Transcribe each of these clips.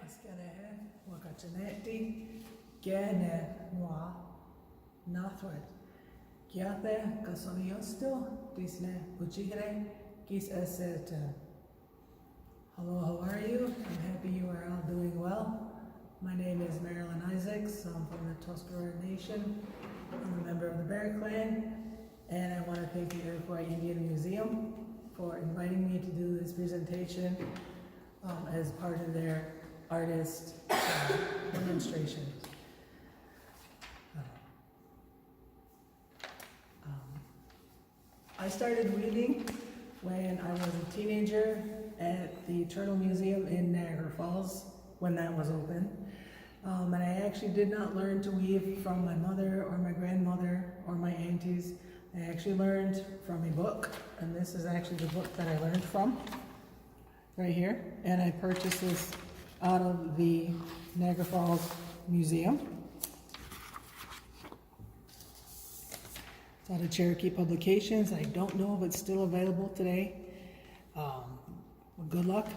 Askenehe, Wakachanetti, Gene, Noa, Nathwed, Giathe, Gasoniosto, Disne, Ujigre, Gis Eset. Hello, how are you? I'm happy you are all doing well. My name is Marilyn Isaacs. I'm from the Tuscarora Nation. I'm a member of the Bear Clan, and I want to thank the Iroquois Indian Museum for inviting me to do this presentation as part of their artist demonstration. I started weaving when I was a teenager at the Turtle Museum in Niagara Falls when that was open. And I actually did not learn to weave from my mother or my grandmother or my aunties. I actually learned from a book, and this is actually the book that I learned from, right here. And I purchased this out of the Niagara Falls Museum. It's out of Cherokee Publications. I don't know if it's still available today. Good luck.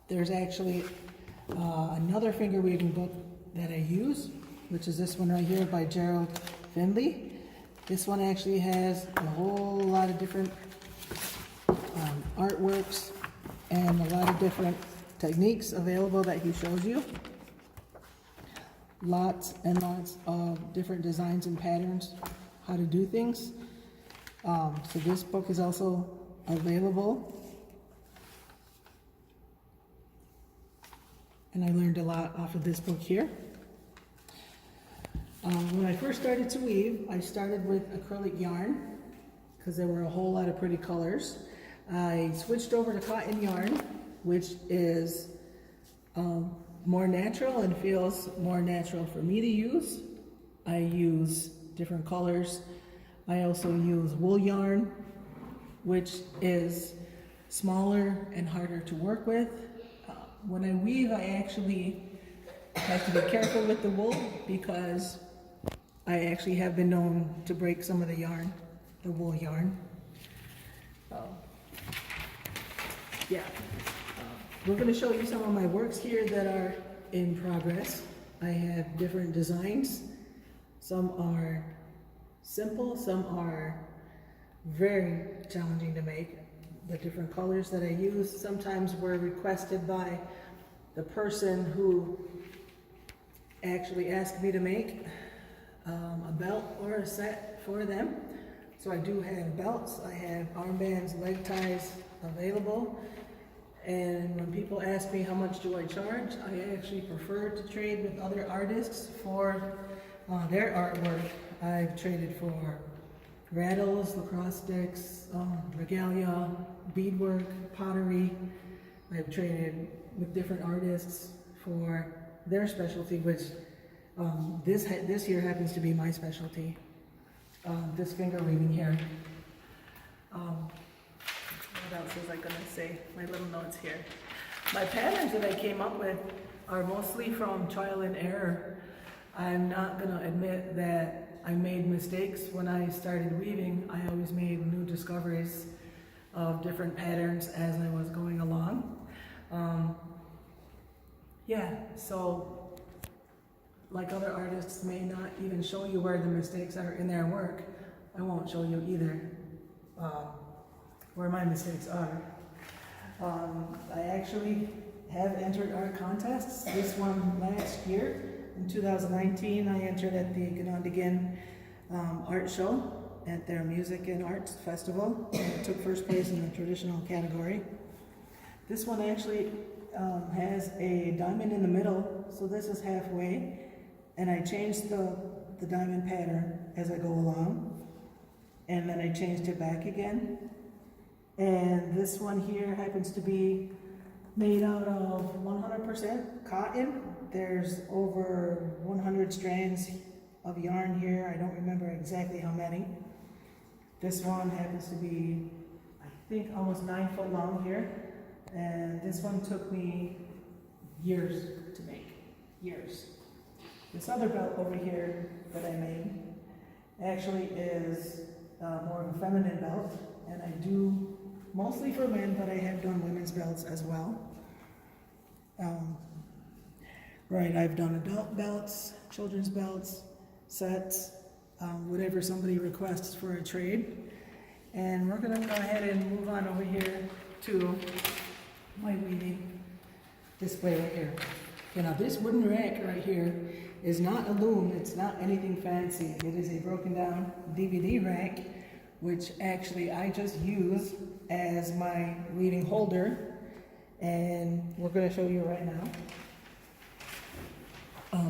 There's actually another finger weaving book that I use, which is this one right here by Gerald Finley. This one actually has a whole lot of different artworks and a lot of different techniques available that he shows you. Lots and lots of different designs and patterns, how to do things. So this book is also available. And I learned a lot off of this book here. When I first started to weave, I started with acrylic yarn because there were a whole lot of pretty colors. I switched over to cotton yarn, which is more natural and feels more natural for me to use. I use different colors. I also use wool yarn, which is smaller and harder to work with. When I weave, I actually have to be careful with the wool because I actually have been known to break some of the yarn, the wool yarn. We're going to show you some of my works here that are in progress. I have different designs. Some are simple, some are very challenging to make. The different colors that I use sometimes were requested by the person who actually asked me to make a belt or a set for them. So I do have belts, I have armbands, leg ties available. And when people ask me how much do I charge, I actually prefer to trade with other artists for their artwork. I've traded for rattles, lacrosse sticks, regalia, beadwork, pottery. I've traded with different artists for their specialty, which this year happens to be my specialty. This finger weaving here. What else was I gonna say? My little notes here. My patterns that I came up with are mostly from trial and error. I'm not gonna admit that I made mistakes when I started weaving. I always made new discoveries of different patterns as I was going along. So like other artists may not even show you where the mistakes are in their work, I won't show you either where my mistakes are. I actually have entered art contests. This one last year, in 2019, I entered at the Ganondigan art show at their Music and Arts Festival. I took first place in the traditional category. This one actually has a diamond in the middle, so this is halfway, and I changed the diamond pattern as I go along, and then I changed it back again. And this one here happens to be made out of 100% cotton. There's over 100 strands of yarn here. I don't remember exactly how many. This one happens to be, I think, almost 9 foot long here. And this one took me years to make, years. This other belt over here that I made actually is more of a feminine belt, and I do mostly for men, but I have done women's belts as well. Right, I've done adult belts, children's belts, sets, whatever somebody requests for a trade. And we're gonna go ahead and move on over here to my weaving display right here. Okay, now this wooden rack right here is not a loom, it's not anything fancy. It is a broken down DVD rack, which actually I just use as my weaving holder. And we're gonna show you right now.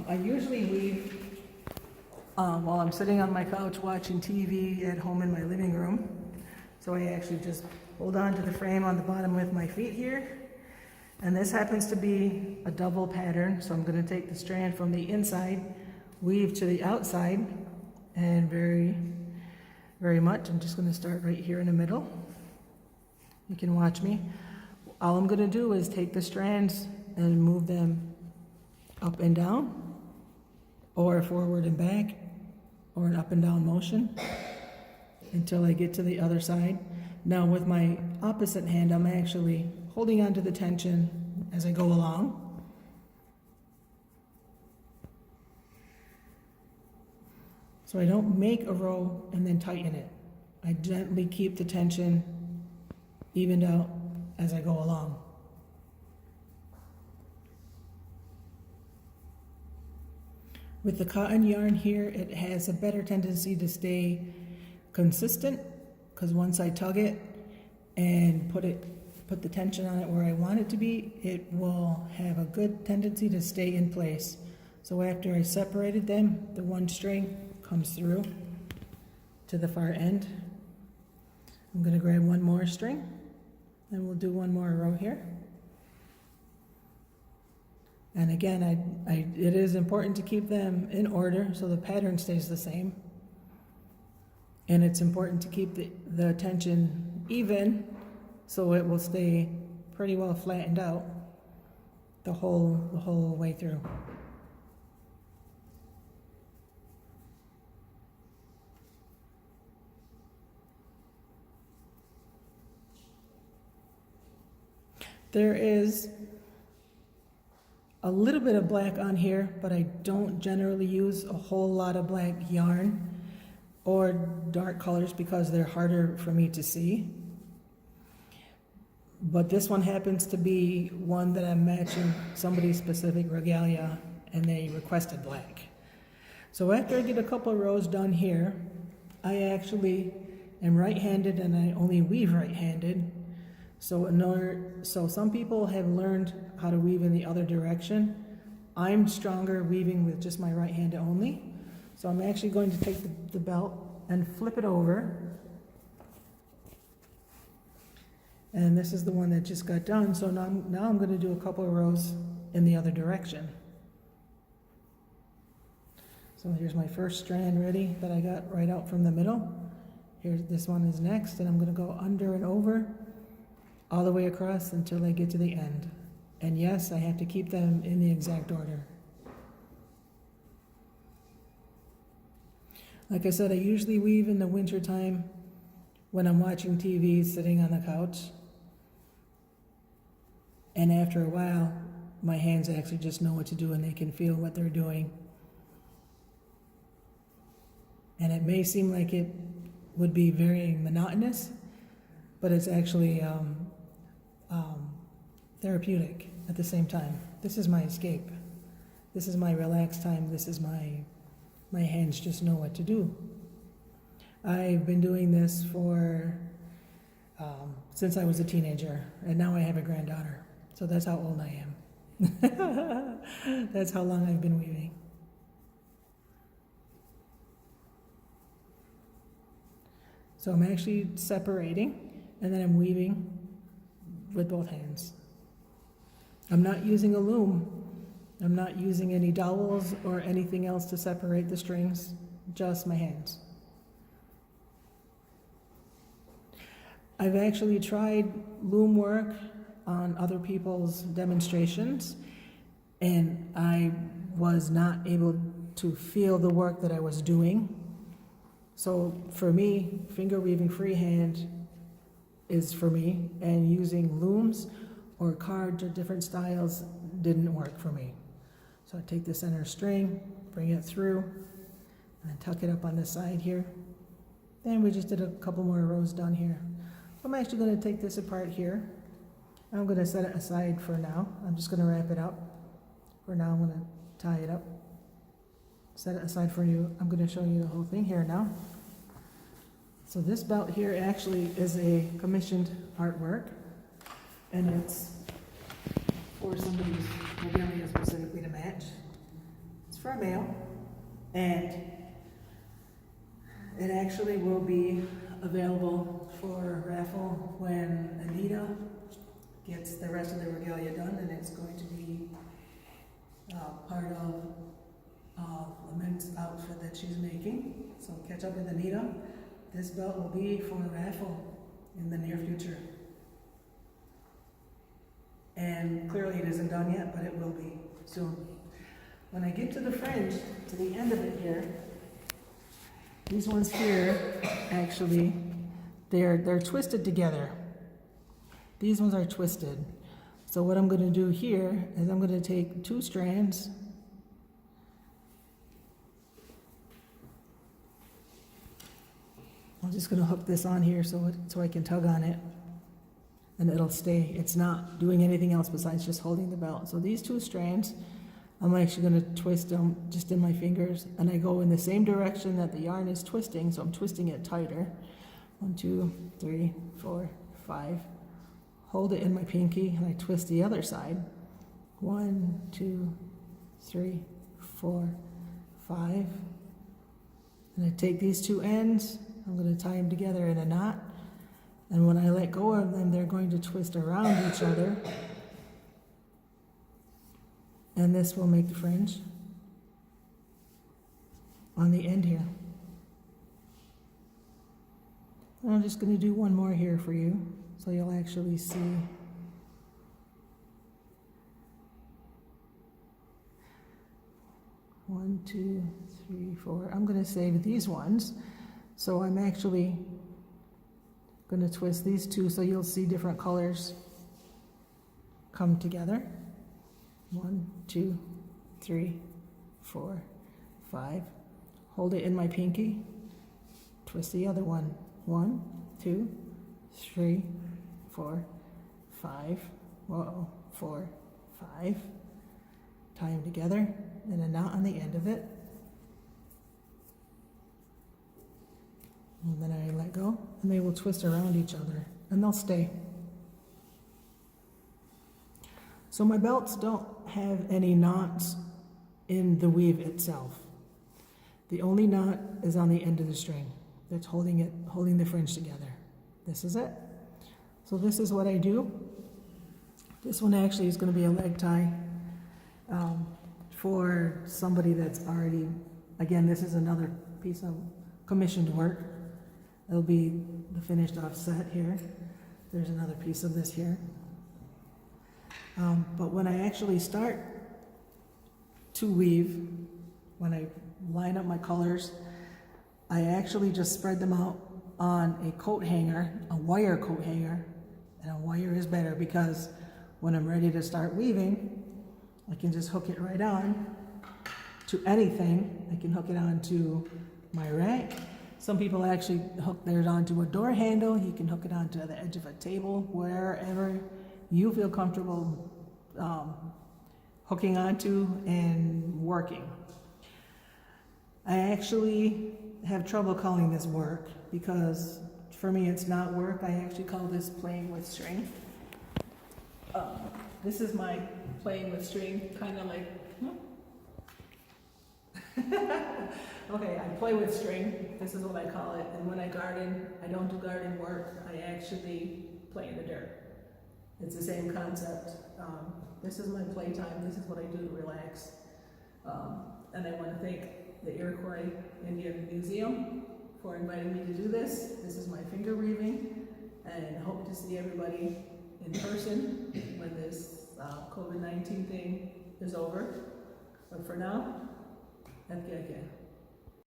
I usually weave while I'm sitting on my couch watching TV at home in my living room. So I actually just hold on to the frame on the bottom with my feet here. And this happens to be a double pattern. So I'm gonna take the strand from the inside, weave to the outside, and very much, I'm just gonna start right here in the middle. You can watch me. All I'm gonna do is take the strands and move them up and down, or forward and back, or an up and down motion until I get to the other side. Now with my opposite hand, I'm actually holding on to the tension as I go along. So I don't make a row and then tighten it. I gently keep the tension evened out as I go along. With the cotton yarn here, it has a better tendency to stay consistent, because once I tug it and put the tension on it where I want it to be, it will have a good tendency to stay in place. So after I separated them, the one string comes through to the far end. I'm going to grab one more string, and we'll do one more row here. And again, it is important to keep them in order so the pattern stays the same. And it's important to keep the tension even so it will stay pretty well flattened out the whole way through. There is a little bit of black on here, but I don't generally use a whole lot of black yarn or dark colors because they're harder for me to see. But this one happens to be one that I'm matching somebody's specific regalia, and they requested black. So after I get a couple of rows done here, I actually am right-handed and I only weave right-handed. So some people have learned how to weave in the other direction. I'm stronger weaving with just my right hand only. So I'm actually going to take the belt and flip it over. And this is the one that just got done. So now I'm going to do a couple of rows in the other direction. So here's my first strand ready that I got right out from the middle. This one is next, and I'm going to go under and over all the way across until I get to the end. And yes, I have to keep them in the exact order. Like I said, I usually weave in the winter time when I'm watching TV, sitting on the couch. And after a while, my hands actually just know what to do and they can feel what they're doing. And it may seem like it would be very monotonous, but it's actually therapeutic at the same time. This is my escape. This is my relaxed time. This is my hands just know what to do. I've been doing this for since I was a teenager, and now I have a granddaughter. So that's how old I am. That's how long I've been weaving. So I'm actually separating, and then I'm weaving with both hands. I'm not using a loom. I'm not using any dowels or anything else to separate the strings, just my hands. I've actually tried loom work on other people's demonstrations, and I was not able to feel the work that I was doing. So for me, finger weaving freehand is for me, and using looms or cards or different styles didn't work for me. So I take the center string, bring it through, and tuck it up on the side here. Then we just did a couple more rows down here. So I'm actually going to take this apart here. I'm going to set it aside for now. I'm just going to wrap it up. For now, I'm going to tie it up. Set it aside for you. I'm going to show you the whole thing here now. So this belt here actually is a commissioned artwork, and it's for somebody's regalia specifically to match. It's for a male, and it actually will be available for raffle when Anita gets the rest of the regalia done, and it's going to be part of a men's outfit that she's making. So catch up with Anita. This belt will be for a raffle in the near future. And clearly it isn't done yet, but it will be soon. When I get to the fringe, to the end of it here, these ones here, actually, they're twisted together. These ones are twisted. So what I'm going to do here is I'm going to take 2 strands. I'm just going to hook this on here so I can tug on it, and it'll stay. It's not doing anything else besides just holding the belt. So these 2 strands, I'm actually going to twist them just in my fingers, and I go in the same direction that the yarn is twisting, so I'm twisting it tighter. 1, 2, 3, 4, 5. Hold it in my pinky, and I twist the other side. 1, 2, 3, 4, 5. And I take these 2 ends, I'm going to tie them together in a knot, and when I let go of them, they're going to twist around each other, and this will make the fringe on the end here. And I'm just going to do one more here for you, so you'll actually see. One, 2, 3, 4. I'm going to save these ones. So I'm actually going to twist these 2 so you'll see different colors come together. 1, 2, 3, 4, 5. Hold it in my pinky. Twist the other one. 1, 2, 3, 4, 5. Whoa, 4, 5. Tie them together, and a knot on the end of it. And then I let go, and they will twist around each other, and they'll stay. So my belts don't have any knots in the weave itself. The only knot is on the end of the string that's holding the fringe together. This is it. So this is what I do. This one actually is going to be a leg tie for somebody that's already, again, this is another piece of commissioned work. It'll be the finished off set here. There's another piece of this here. But when I actually start to weave, when I line up my colors, I actually just spread them out on a coat hanger, a wire coat hanger. And a wire is better because when I'm ready to start weaving, I can just hook it right on to anything. I can hook it onto my rack. Some people actually hook theirs onto a door handle. You can hook it onto the edge of a table, wherever you feel comfortable hooking onto and working. I actually have trouble calling this work because for me it's not work. I actually call this playing with string. This is my playing with string, kind of like, okay, I play with string, this is what I call it, and when I garden, I don't do garden work, I actually play in the dirt. It's the same concept. This is my playtime, this is what I do to relax. And I want to thank the Iroquois Indian Museum for inviting me to do this. This is my finger weaving, and I hope to see everybody in person when this COVID-19 thing is over. But for now, FKK.